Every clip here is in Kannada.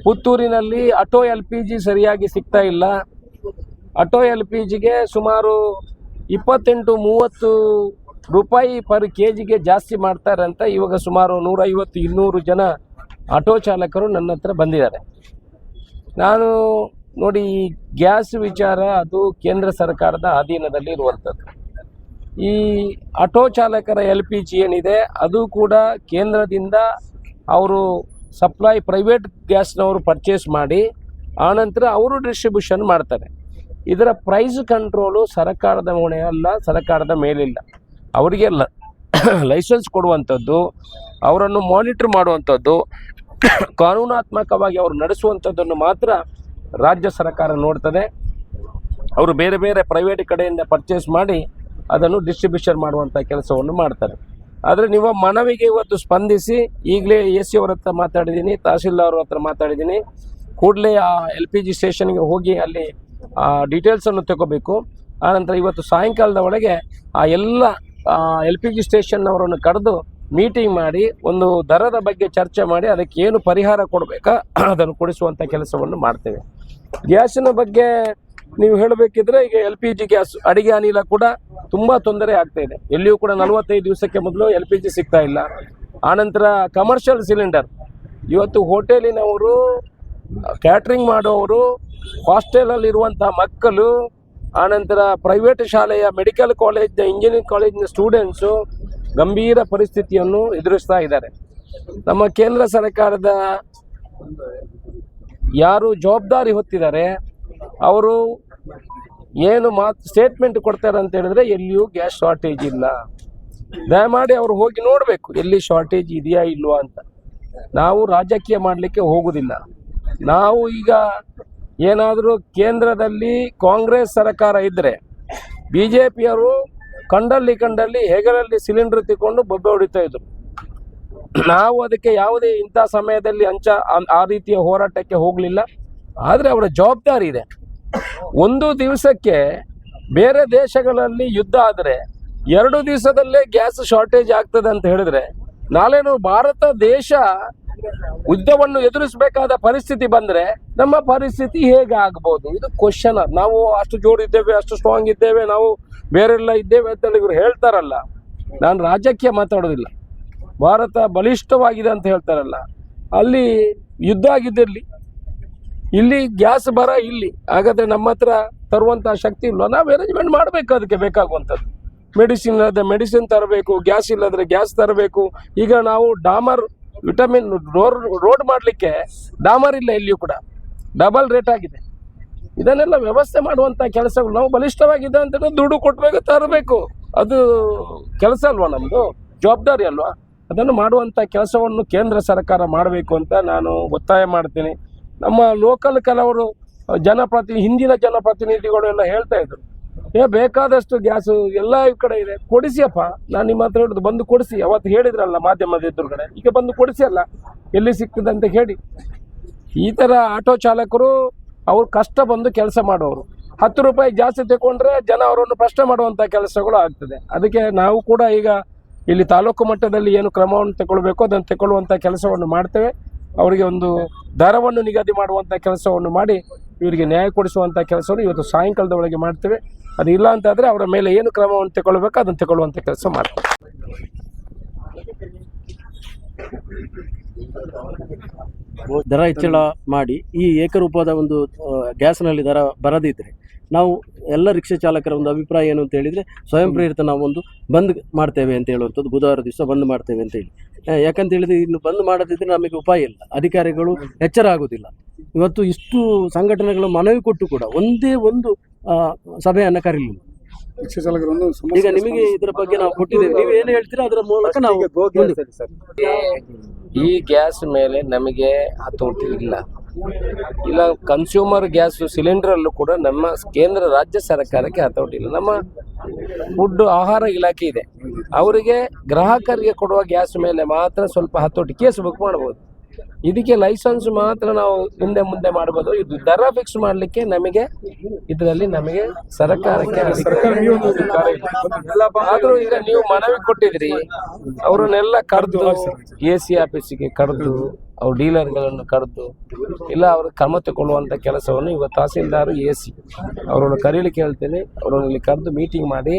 ಪುತ್ತೂರಿನಲ್ಲಿ ಆಟೋ LPG ಸರಿಯಾಗಿ ಸಿಗ್ತಾ ಇಲ್ಲ. ಆಟೋ LPGಗೆ ಸುಮಾರು 28-30 ರೂಪಾಯಿ ಪರ್ ಕೆಜಿಗೆ ಜಾಸ್ತಿ ಮಾಡ್ತಾರೆ ಅಂತ ಇವಾಗ ಸುಮಾರು 150-200 ಜನ ಆಟೋ ಚಾಲಕರು ನನ್ನ ಹತ್ರ ಬಂದಿದ್ದಾರೆ. ನಾನು ನೋಡಿ, ಈ ಗ್ಯಾಸ್ ವಿಚಾರ ಅದು ಕೇಂದ್ರ ಸರ್ಕಾರದ ಅಧೀನದಲ್ಲಿ ಇರುವಂಥದ್ದು. ಈ ಆಟೋ ಚಾಲಕರ LPG ಏನಿದೆ ಅದು ಕೂಡ ಕೇಂದ್ರದಿಂದ ಅವರು ಸಪ್ಲೈ ಪ್ರೈವೇಟ್ ಗ್ಯಾಸ್ನವರು ಪರ್ಚೇಸ್ ಮಾಡಿ ಆನಂತರ ಅವರು ಡಿಸ್ಟ್ರಿಬ್ಯೂಷನ್ ಮಾಡ್ತಾರೆ. ಇದರ ಪ್ರೈಸ್ ಕಂಟ್ರೋಲು ಸರ್ಕಾರದ ಹೊಣೆ ಅಲ್ಲ, ಸರ್ಕಾರದ ಮೇಲಿಲ್ಲ. ಅವರಿಗೆ ಲೈಸೆನ್ಸ್ ಕೊಡುವಂಥದ್ದು, ಅವರನ್ನು ಮಾನಿಟರ್ ಮಾಡುವಂಥದ್ದು, ಕಾನೂನಾತ್ಮಕವಾಗಿ ಅವರು ನಡೆಸುವಂಥದ್ದನ್ನು ಮಾತ್ರ ರಾಜ್ಯ ಸರ್ಕಾರ ನೋಡ್ತದೆ. ಅವರು ಬೇರೆ ಬೇರೆ ಪ್ರೈವೇಟ್ ಕಡೆಯಿಂದ ಪರ್ಚೇಸ್ ಮಾಡಿ ಅದನ್ನು ಡಿಸ್ಟ್ರಿಬ್ಯೂಷನ್ ಮಾಡುವಂಥ ಕೆಲಸವನ್ನು ಮಾಡ್ತಾರೆ. ಆದರೆ ನೀವು ಮನವಿಗೆ ಇವತ್ತು ಸ್ಪಂದಿಸಿ ಈಗಲೇ AC ಅವ್ರ ಹತ್ರ ಮಾತಾಡಿದ್ದೀನಿ, ತಹಸೀಲ್ದಾರ್ ಹತ್ರ ಮಾತಾಡಿದ್ದೀನಿ. ಕೂಡಲೇ ಆ LPG ಸ್ಟೇಷನ್ಗೆ ಹೋಗಿ ಅಲ್ಲಿ ಡೀಟೇಲ್ಸನ್ನು ತಗೋಬೇಕು. ಆನಂತರ ಇವತ್ತು ಸಾಯಂಕಾಲದ ಒಳಗೆ ಆ ಎಲ್ಲ LPG ಸ್ಟೇಷನ್ನವರನ್ನು ಕರೆದು ಮೀಟಿಂಗ್ ಮಾಡಿ ಒಂದು ದರದ ಬಗ್ಗೆ ಚರ್ಚೆ ಮಾಡಿ ಅದಕ್ಕೆ ಏನು ಪರಿಹಾರ ಕೊಡಬೇಕಾ ಅದನ್ನು ಕೊಡಿಸುವಂಥ ಕೆಲಸವನ್ನು ಮಾಡ್ತೇವೆ. ಗ್ಯಾಸಿನ ಬಗ್ಗೆ ನೀವು ಹೇಳಬೇಕಿದ್ರೆ ಈಗ LPG ಗ್ಯಾಸ್ ಅಡಿಗೆ ಅನಿಲ ಕೂಡ ತುಂಬ ತೊಂದರೆ ಆಗ್ತಾ ಇದೆ. ಎಲ್ಲಿಯೂ ಕೂಡ 45 ದಿವಸಕ್ಕೆ ಮೊದಲು LPG ಸಿಗ್ತಾ ಇಲ್ಲ. ಆನಂತರ ಕಮರ್ಷಿಯಲ್ ಸಿಲಿಂಡರ್ ಇವತ್ತು ಹೋಟೆಲಿನವರು, ಕ್ಯಾಟ್ರಿಂಗ್ ಮಾಡೋರು, ಹಾಸ್ಟೆಲಲ್ಲಿರುವಂಥ ಮಕ್ಕಳು, ಆನಂತರ ಪ್ರೈವೇಟ್ ಶಾಲೆಯ ಮೆಡಿಕಲ್ ಕಾಲೇಜ್, ಇಂಜಿನಿಯರಿಂಗ್ ಕಾಲೇಜಿನ ಸ್ಟೂಡೆಂಟ್ಸು ಗಂಭೀರ ಪರಿಸ್ಥಿತಿಯನ್ನು ಎದುರಿಸ್ತಾ ಇದ್ದಾರೆ. ನಮ್ಮ ಕೇಂದ್ರ ಸರ್ಕಾರದ ಯಾರು ಜವಾಬ್ದಾರಿ ಹೊತ್ತಿದ್ದಾರೆ ಅವರು ಏನು ಸ್ಟೇಟ್ಮೆಂಟ್ ಕೊಡ್ತಾರೆ ಅಂತ ಹೇಳಿದ್ರೆ ಎಲ್ಲಿಯೂ ಗ್ಯಾಸ್ ಶಾರ್ಟೇಜ್ ಇಲ್ಲ. ದಯಮಾಡಿ ಅವರು ಹೋಗಿ ನೋಡಬೇಕು ಎಲ್ಲಿ ಶಾರ್ಟೇಜ್ ಇದೆಯಾ ಇಲ್ವಾ ಅಂತ. ನಾವು ರಾಜಕೀಯ ಮಾಡಲಿಕ್ಕೆ ಹೋಗುವುದಿಲ್ಲ. ನಾವು ಈಗ ಏನಾದರೂ ಕೇಂದ್ರದಲ್ಲಿ ಕಾಂಗ್ರೆಸ್ ಸರ್ಕಾರ ಇದ್ದರೆ BJPಯವರು ಕಂಡಲ್ಲಿ ಹೆಗಲಲ್ಲಿ ಸಿಲಿಂಡರ್ ತಿಕ್ಕೊಂಡು ಬೊಬ್ಬೆ ಹೊಡಿತಾ ಇದ್ರು. ನಾವು ಅದಕ್ಕೆ ಯಾವುದೇ ಇಂಥ ಸಮಯದಲ್ಲಿ ಆ ರೀತಿಯ ಹೋರಾಟಕ್ಕೆ ಹೋಗಲಿಲ್ಲ. ಆದರೆ ಅವರ ಜವಾಬ್ದಾರಿ ಇದೆ. ಒಂದು ದಿವಸಕ್ಕೆ ಬೇರೆ ದೇಶಗಳಲ್ಲಿ ಯುದ್ಧ ಆದರೆ 2 ದಿವಸದಲ್ಲೇ ಗ್ಯಾಸ್ ಶಾರ್ಟೇಜ್ ಆಗ್ತದೆ ಅಂತ ಹೇಳಿದ್ರೆ ನಾಳೆನೂ ಭಾರತ ದೇಶ ಯುದ್ಧವನ್ನು ಎದುರಿಸಬೇಕಾದ ಪರಿಸ್ಥಿತಿ ಬಂದರೆ ನಮ್ಮ ಪರಿಸ್ಥಿತಿ ಹೇಗೆ ಆಗ್ಬೋದು? ಇದು ಕ್ವಶನ್. ನಾವು ಅಷ್ಟು ಜೋರಿದ್ದೇವೆ, ಅಷ್ಟು ಸ್ಟ್ರಾಂಗ್ ಇದ್ದೇವೆ, ನಾವು ಬೇರೆಲ್ಲ ಇದ್ದೇವೆ ಅಂತೇಳಿ ಇವರು ಹೇಳ್ತಾರಲ್ಲ. ನಾನು ರಾಜ್ಯಕ್ಕೆ ಮಾತಾಡೋದಿಲ್ಲ. ಭಾರತ ಬಲಿಷ್ಠವಾಗಿದೆ ಅಂತ ಹೇಳ್ತಾರಲ್ಲ, ಅಲ್ಲಿ ಯುದ್ಧ ಆಗಿದ್ದಿರಲಿ, ಇಲ್ಲಿ ಗ್ಯಾಸ್ ಬರ ಇಲ್ಲಿ ಹಾಗಾದರೆ ನಮ್ಮ ಹತ್ರ ತರುವಂಥ ಶಕ್ತಿ ಇಲ್ವ? ನಾವು ಅರೇಂಜ್ಮೆಂಟ್ ಮಾಡಬೇಕು. ಅದಕ್ಕೆ ಬೇಕಾಗುವಂಥದ್ದು ಮೆಡಿಸಿನ್ ಇಲ್ಲದೆ ಮೆಡಿಸಿನ್ ತರಬೇಕು, ಗ್ಯಾಸ್ ಇಲ್ಲದ್ರೆ ಗ್ಯಾಸ್ ತರಬೇಕು. ಈಗ ನಾವು ಡಾಮರ್ ವಿಟಮಿನ್ ರೋಡ್ ಮಾಡಲಿಕ್ಕೆ ಡಾಮರ್ ಇಲ್ಲ, ಎಲ್ಲಿಯೂ ಕೂಡ ಡಬಲ್ ರೇಟ್ ಆಗಿದೆ. ಇದನ್ನೆಲ್ಲ ವ್ಯವಸ್ಥೆ ಮಾಡುವಂಥ ಕೆಲಸಗಳು ನಾವು ಬಲಿಷ್ಠವಾಗಿದೆ ಅಂತ ದುಡ್ಡು ಕೊಟ್ಟಬೇಕು, ತರಬೇಕು. ಅದು ಕೆಲಸ ಅಲ್ವಾ, ನಮ್ಮದು ಜವಾಬ್ದಾರಿ ಅಲ್ವಾ? ಅದನ್ನು ಮಾಡುವಂಥ ಕೆಲಸವನ್ನು ಕೇಂದ್ರ ಸರ್ಕಾರ ಮಾಡಬೇಕು ಅಂತ ನಾನು ಒತ್ತಾಯ ಮಾಡ್ತೀನಿ. ನಮ್ಮ ಲೋಕಲ್ ಕೆಲವರು ಹಿಂದಿನ ಜನಪ್ರತಿನಿಧಿಗಳು ಎಲ್ಲ ಹೇಳ್ತಾ ಇದ್ರು, ಬೇಕಾದಷ್ಟು ಗ್ಯಾಸು ಎಲ್ಲ ಈ ಕಡೆ ಇದೆ, ಕೊಡಿಸಿಯಪ್ಪ. ನಾನು ನಿಮ್ಮ ಹತ್ರ ಹೇಳಿದ್ದು ಬಂದು ಕೊಡಿಸಿ. ಅವತ್ತು ಹೇಳಿದ್ರಲ್ಲ ಮಾಧ್ಯಮದ ಎದುರುಗಡೆ, ಈಗ ಬಂದು ಕೊಡಿಸಿ ಅಲ್ಲ, ಎಲ್ಲಿ ಸಿಗ್ತದೆ ಅಂತ ಹೇಳಿ. ಈ ಥರ ಆಟೋ ಚಾಲಕರು ಅವ್ರು ಕಷ್ಟ ಬಂದು ಕೆಲಸ ಮಾಡೋರು 10 ರೂಪಾಯಿ ಜಾಸ್ತಿ ತಗೊಂಡ್ರೆ ಜನ ಅವರನ್ನು ಪ್ರಶ್ನೆ ಮಾಡುವಂಥ ಕೆಲಸಗಳು ಆಗ್ತದೆ. ಅದಕ್ಕೆ ನಾವು ಕೂಡ ಈಗ ಇಲ್ಲಿ ತಾಲೂಕು ಮಟ್ಟದಲ್ಲಿ ಏನು ಕ್ರಮವನ್ನು ತಗೊಳ್ಬೇಕು ಅದನ್ನು ತಗೊಳ್ಳುವಂಥ ಕೆಲಸವನ್ನು ಮಾಡ್ತೇವೆ. ಅವರಿಗೆ ಒಂದು ದರವನ್ನು ನಿಗದಿ ಮಾಡುವಂಥ ಕೆಲಸವನ್ನು ಮಾಡಿ ಇವರಿಗೆ ನ್ಯಾಯ ಕೊಡಿಸುವಂಥ ಕೆಲಸವನ್ನು ಇವತ್ತು ಸಾಯಂಕಾಲದ ಒಳಗೆ ಮಾಡ್ತೇವೆ. ಅದು ಇಲ್ಲ ಅಂತಾದರೆ ಅವರ ಮೇಲೆ ಏನು ಕ್ರಮವನ್ನು ತಗೊಳ್ಬೇಕು ಅದನ್ನು ತಗೊಳ್ಳುವಂಥ ಕೆಲಸ ಮಾಡ್ತೇವೆ. ದರ ಹೆಚ್ಚಳ ಮಾಡಿ ಈ ಏಕರೂಪದ ಒಂದು ಗ್ಯಾಸ್ನಲ್ಲಿ ದರ ಬರದಿದ್ದರೆ ನಾವು ಎಲ್ಲ ರಿಕ್ಷಾ ಚಾಲಕರ ಒಂದು ಅಭಿಪ್ರಾಯ ಏನು ಅಂತ ಹೇಳಿದರೆ ಸ್ವಯಂ ಪ್ರೇರಿತ ನಾವು ಒಂದು ಬಂದ್ ಮಾಡ್ತೇವೆ ಅಂತ ಹೇಳುವಂಥದ್ದು. ಬುಧವಾರ ದಿವಸ ಬಂದ್ ಮಾಡ್ತೇವೆ ಅಂತ ಹೇಳಿ. ಯಾಕಂತ ಹೇಳಿದರೆ ಇನ್ನು ಬಂದ್ ಮಾಡದಿದ್ದರೆ ನಮಗೆ ಉಪಾಯ ಇಲ್ಲ, ಅಧಿಕಾರಿಗಳು ಎಚ್ಚರ ಆಗೋದಿಲ್ಲ. ಇವತ್ತು ಇಷ್ಟು ಸಂಘಟನೆಗಳು ಮನವಿ ಕೊಟ್ಟು ಕೂಡ ಒಂದೇ ಒಂದು ಸಭೆಯನ್ನು ಕರೀಲಿಲ್ಲ. ಈಗ ನಿಮಗೆ ಇದರ ಬಗ್ಗೆ ನಾವು ಕೊಟ್ಟಿದ್ದೇವೆ, ನೀವು ಏನು ಹೇಳ್ತೀರಾ ಅದರ ಮೂಲಕ ನಾವು ಈ ಗ್ಯಾಸ್ ಮೇಲೆ ನಮಗೆ ಹತೋಟಿ ಇಲ್ಲ. ಕನ್ಸ್ಯೂಮರ್ ಗ್ಯಾಸ್ ಸಿಲಿಂಡರಲ್ಲೂ ಕೂಡ ನಮ್ಮ ಕೇಂದ್ರ ರಾಜ್ಯ ಸರ್ಕಾರಕ್ಕೆ ಹತೋಟಿ ಇಲ್ಲ. ನಮ್ಮ ಆಹಾರ ಇಲಾಖೆ ಇದೆ, ಅವರಿಗೆ ಗ್ರಾಹಕರಿಗೆ ಕೊಡುವ ಗ್ಯಾಸ್ ಮೇಲೆ ಮಾತ್ರ ಸ್ವಲ್ಪ ಹತೋಟಿ, ಕೇಸ್ ಬುಕ್ ಮಾಡ್ಬೋದು. ಇದಕ್ಕೆ ಲೈಸೆನ್ಸ್ ಮಾತ್ರ ನಾವು ಹಿಂದೆ ಮುಂದೆ ಮಾಡ್ಬೋದು. ಇದು ದರ ಫಿಕ್ಸ್ ಮಾಡ್ಲಿಕ್ಕೆ ನಮಗೆ ಇದರಲ್ಲಿ ನಮಗೆ ಸರ್ಕಾರಕ್ಕೆ ಅಧಿಕಾರ ಇಲ್ಲ. ಆದ್ರೂ ಈಗ ನೀವು ಮನವಿ ಕೊಟ್ಟಿದ್ರಿ, ಅವರನ್ನೆಲ್ಲ ಕರೆದು AC ಆಫೀಸಿಗೆ ಕರೆದು ಅವ್ರ ಡೀಲರ್ಗಳನ್ನು ಕರೆದು ಇಲ್ಲ ಅವ್ರ ಕ್ರಮ ತಗೊಳ್ಳುವಂಥ ಕೆಲಸವನ್ನು ಇವತ್ತು ತಹಸೀಲ್ದಾರ್ AC ಅವರನ್ನು ಕರೀಲಿಕ್ಕೆ ಹೇಳ್ತೇನೆ. ಅವರನ್ನು ಇಲ್ಲಿ ಕರೆದು ಮೀಟಿಂಗ್ ಮಾಡಿ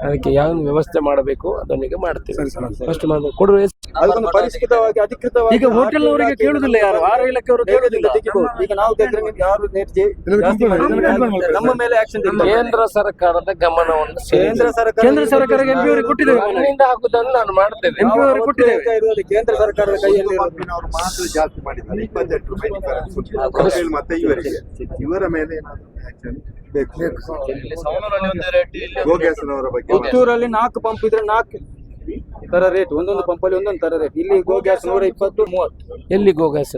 ಅದಕ್ಕೆ ಯಾವ ವ್ಯವಸ್ಥೆ ಮಾಡಬೇಕು ಅದನ್ನೀಗ ಮಾಡ್ತೇವೆ. ಫಸ್ಟ್ ಕೊಡುವ ಅದೊಂದು ಪರಿಷ್ಕೃತವಾಗಿ ಅಧಿಕೃತವಾಗಿ ಈಗ ಹೋಟೆಲ್ ಅವರಿಗೆ ಕೇಳುದಿಲ್ಲ, ಯಾರು ಆಹಾರ ಇಲಾಖೆಯವರು ಕೇಳುದಿಲ್ಲ. ಈಗ ನಾವು ತೆಗೆದ್ರೆ ನಿಮ್ಗೆ ಯಾರು ಜಾಸ್ತಿ ಮಾಡಿದ್ರೆ ನಮ್ಮ ಮೇಲೆ ಆಕ್ಷನ್ ಕೇಂದ್ರ ಸರ್ಕಾರದ ಗಮನವನ್ನು ಕೇಂದ್ರ ಸರ್ಕಾರ ಕೇಂದ್ರ ಸರ್ಕಾರ MP ಅವರಿಗೆ ಕೊಟ್ಟಿದ್ದೇವೆ, ಮನೆಯಿಂದ ಹಾಕುವುದನ್ನು ನಾನು ಮಾಡ್ತೇನೆ. MP ಅವರಿಗೆ ಕೊಟ್ಟಿದ್ದೇವೆ. ಇರುವುದು ಕೇಂದ್ರ ಸರ್ಕಾರದ ಕೈಯಲ್ಲಿ ಅವರು ಮಾತ್ರ ಜಾಸ್ತಿ ಮಾಡಿದ್ದಾರೆ 28 ಮತ್ತೆ ಇವರ ಮೇಲೆ ಆಕ್ಷನ್ ಬೇಕು. ಗೋಗ್ಯಾಸ್ನವರ ಬಗ್ಗೆ ಪುತ್ತೂರಲ್ಲಿ 4 ಪಂಪ್ ಇದ್ರೆ 4 ತರ ರೇಟ್, ಒಂದೊಂದು ಪಂಪಲ್ಲಿ ಒಂದೊಂದು ತರ ರೇಟ್. ಇಲ್ಲಿ ಗೋ ಗ್ಯಾಸ್ 120 30. ಎಲ್ಲಿ ಗೋಗಾಸ್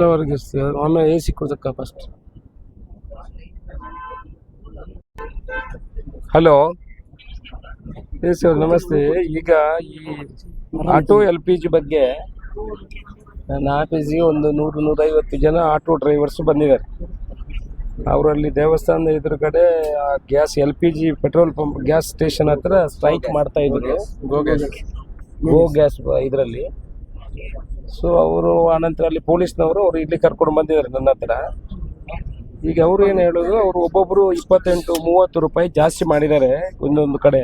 ಅವರಿಗೆ ಆಮೇಲೆ AC ಕೊಡ್ತಕ್ಕ ಫಸ್ಟ್. ಹಲೋ ಸರ್ ನಮಸ್ತೆ. ಈಗ ಈ ಆಟೋ LPG ಬಗ್ಗೆ ನನ್ನ ಆಫೀಸಿಗೆ ಒಂದು 100-150 ಜನ ಆಟೋ ಡ್ರೈವರ್ಸ್ ಬಂದಿದ್ದಾರೆ. ಅವರಲ್ಲಿ ದೇವಸ್ಥಾನದ ಎದುರುಗಡೆ gas LPG petrol pump gas station ಹತ್ರ ಸ್ಟ್ರೈಕ್ ಮಾಡ್ತಾ ಇದ್ರು ಗೋ ಗ್ಯಾಸ್ ಇದರಲ್ಲಿ. ಸೊ ಅವರು ಆನಂತರ ಅಲ್ಲಿ ಪೊಲೀಸ್ನವರು ಅವರು ಇಲ್ಲಿ ಕರ್ಕೊಂಡು ಬಂದಿದ್ದಾರೆ ನನ್ನ ಹತ್ರ. ಈಗ ಅವರು ಏನು ಹೇಳೋದು, ಅವರು ಒಬ್ಬೊಬ್ಬರು 28-30 ರೂಪಾಯಿ ಜಾಸ್ತಿ ಮಾಡಿದ್ದಾರೆ ಒಂದೊಂದು ಕಡೆ.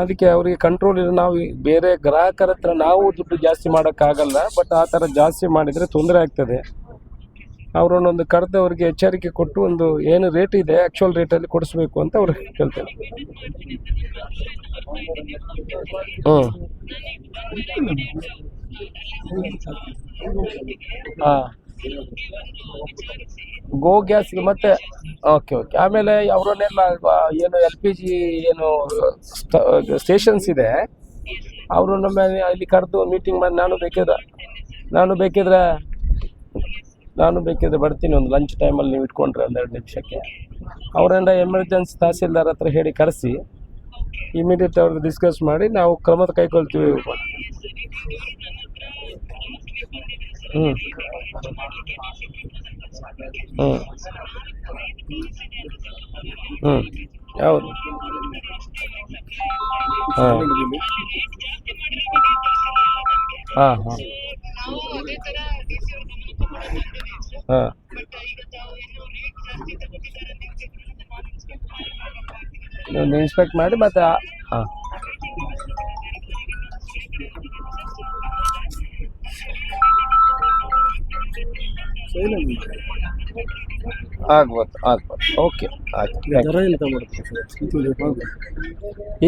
ಅದಕ್ಕೆ ಅವರಿಗೆ ಕಂಟ್ರೋಲ್ ಇಲ್ಲ. ನಾವು ಬೇರೆ ಗ್ರಾಹಕರ ಹತ್ರ ನಾವು ದುಡ್ಡು ಜಾಸ್ತಿ ಮಾಡೋಕ್ಕಾಗಲ್ಲ, ಬಟ್ ಆ ಥರ ಜಾಸ್ತಿ ಮಾಡಿದರೆ ತೊಂದರೆ ಆಗ್ತದೆ. ಅವರನ್ನೊಂದು ಕರೆದು ಅವರಿಗೆ ಎಚ್ಚರಿಕೆ ಕೊಟ್ಟು ಒಂದು ಏನು ರೇಟ್ ಇದೆ ಆ್ಯಕ್ಚುಯಲ್ ರೇಟಲ್ಲಿ ಕೊಡಿಸ್ಬೇಕು ಅಂತ ಅವ್ರು ಹೇಳ್ತಾರೆ. ಹಾಂ ಗೋ ಗ್ಯಾಸ್ಗೆ ಮತ್ತೆ ಓಕೆ. ಆಮೇಲೆ ಅವರನ್ನೆಲ್ಲ ಏನು LPG ಏನು ಸ್ಟೇಷನ್ಸ್ ಇದೆ ಅವರು ನಮ್ಮ ಇಲ್ಲಿ ಕರೆದು ಮೀಟಿಂಗ್ ಮಾಡಿ ನಾನು ಬೇಕಿದ್ರೆ ಬರ್ತೀನಿ ಒಂದು ಲಂಚ್ ಟೈಮಲ್ಲಿ ನೀವು ಇಟ್ಕೊಂಡ್ರೆ 1-2 ನಿಮಿಷಕ್ಕೆ. ಅವರಿಂದ ಎಮರ್ಜೆನ್ಸಿ ತಹಸೀಲ್ದಾರ್ ಹತ್ರ ಹೇಳಿ ಕರೆಸಿ ಇಮಿಡಿಯೇಟ್ ಅವ್ರಿಗೆ ಡಿಸ್ಕಸ್ ಮಾಡಿ ನಾವು ಕ್ರಮ ಕೈಗೊಳ್ತೀವಿ. ಹೌದು. ಹಾಂ ಹಾಂ ಹಾಂ ಹಾಂ ಒಂದು ಇನ್ಸ್ಪೆಕ್ಟ್ ಮಾಡಿ ಮತ್ತೆ ಹಾಂ ಆಗ್ಬೋದು. ಓಕೆ ಆಯ್ತು. ದರ ಎಂತ ಮಾಡ್ತಾರೆ?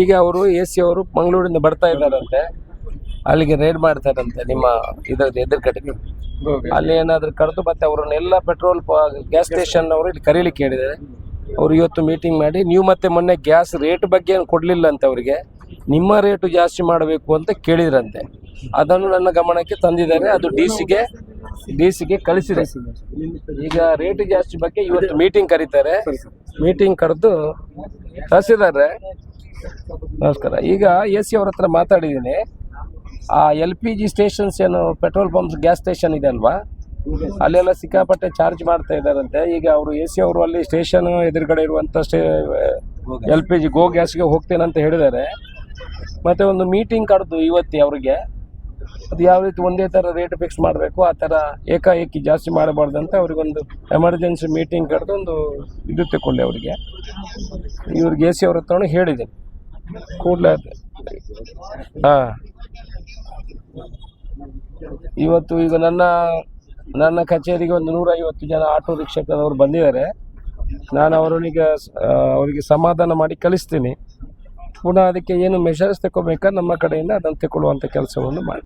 ಈಗ ಅವರು AC ಅವರು ಮಂಗಳೂರಿಂದ ಬರ್ತಾ ಇದ್ದಾರಂತೆ, ಅಲ್ಲಿಗೆ ರೈಡ್ ಮಾಡ್ತಾರಂತೆ ನಿಮ್ಮ ಇದರದ್ದು ಎದುರುಗಡೆ. ಅಲ್ಲಿ ಏನಾದರೂ ಕರೆದು ಮತ್ತೆ ಅವರನ್ನೆಲ್ಲ ಪೆಟ್ರೋಲ್ ಗ್ಯಾಸ್ ಸ್ಟೇಷನ್ ಅವರು ಇಲ್ಲಿ ಕರೀಲಿಕ್ಕೆ ಹೇಳಿದ್ದಾರೆ. ಅವರು ಇವತ್ತು ಮೀಟಿಂಗ್ ಮಾಡಿ ನೀವು ಮತ್ತೆ ಮೊನ್ನೆ ಗ್ಯಾಸ್ ರೇಟ್ ಬಗ್ಗೆ ಏನು ಕೊಡಲಿಲ್ಲ ಅಂತ ಅವರಿಗೆ, ನಿಮ್ಮ ರೇಟು ಜಾಸ್ತಿ ಮಾಡಬೇಕು ಅಂತ ಕೇಳಿದ್ರಂತೆ. ಅದನ್ನು ನನ್ನ ಗಮನಕ್ಕೆ ತಂದಿದ್ದಾರೆ. ಅದು ಡಿ.ಸಿಗೆ ಕಳಿಸಿದೆ. ಈಗ ರೇಟ್ ಜಾಸ್ತಿ ಬಗ್ಗೆ ಇವತ್ತು ಮೀಟಿಂಗ್ ಕರೀತಾರೆ. ಮೀಟಿಂಗ್ ಕರೆದು ತಹಸೀಲ್ದಾರ್ರೆ ನಮಸ್ಕಾರ. ಈಗ AC ಅವ್ರ ಹತ್ರ ಮಾತಾಡಿದ್ದೀನಿ. ಆ LPG ಸ್ಟೇಷನ್ಸ್ ಏನು ಪೆಟ್ರೋಲ್ ಪಂಪ್ಸ್ ಗ್ಯಾಸ್ ಸ್ಟೇಷನ್ ಇದೆ ಅಲ್ವಾ, ಅಲ್ಲೆಲ್ಲ ಸಿಕ್ಕಾಪಟ್ಟೆ ಚಾರ್ಜ್ ಮಾಡ್ತಾ ಇದ್ದಾರಂತೆ. ಈಗ ಅವರು AC ಅವರು ಅಲ್ಲಿ ಸ್ಟೇಷನ್ ಎದುರುಗಡೆ ಇರುವಂಥ LPG ಗೋ ಗ್ಯಾಸ್ಗೆ ಹೋಗ್ತೇನೆ ಅಂತ ಹೇಳಿದ್ದಾರೆ. ಮತ್ತು ಒಂದು ಮೀಟಿಂಗ್ ಕರೆದು ಇವತ್ತು ಅವರಿಗೆ ಅದು ಯಾವ ರೀತಿ ಒಂದೇ ಥರ ರೇಟ್ ಫಿಕ್ಸ್ ಮಾಡಬೇಕು, ಆ ಥರ ಏಕಾಏಕಿ ಜಾಸ್ತಿ ಮಾಡಬಾರ್ದಂತ ಅವ್ರಿಗೊಂದು ಎಮರ್ಜೆನ್ಸಿ ಮೀಟಿಂಗ್ ಕರೆದು ಒಂದು ಇದು ತಗೊಳ್ಳಿ ಅವರಿಗೆ. ಇವ್ರಿಗೆ AC ಅವ್ರ ಹತ್ರ ಹೇಳಿದ್ದೀನಿ ಕೂಡಲೇ. ಹಾಂ ಇವತ್ತು ಈಗ ನನ್ನ ಕಚೇರಿಗೆ ಒಂದು 150 ಜನ ಆಟೋ ರಿಕ್ಷಾದವರು ಬಂದಿದ್ದಾರೆ. ನಾನು ಅವರಿಗೆ ಸಮಾಧಾನ ಮಾಡಿ ಕಳಿಸ್ತೀನಿ. ಪುನಃ ಅದಕ್ಕೆ ಏನು ಮೆಷರ್ಸ್ ತಗೋಬೇಕಾ ನಮ್ಮ ಕಡೆಯಿಂದ ಅದನ್ನು ತಗೊಳ್ಳುವಂಥ ಕೆಲಸವನ್ನು ಮಾಡಿ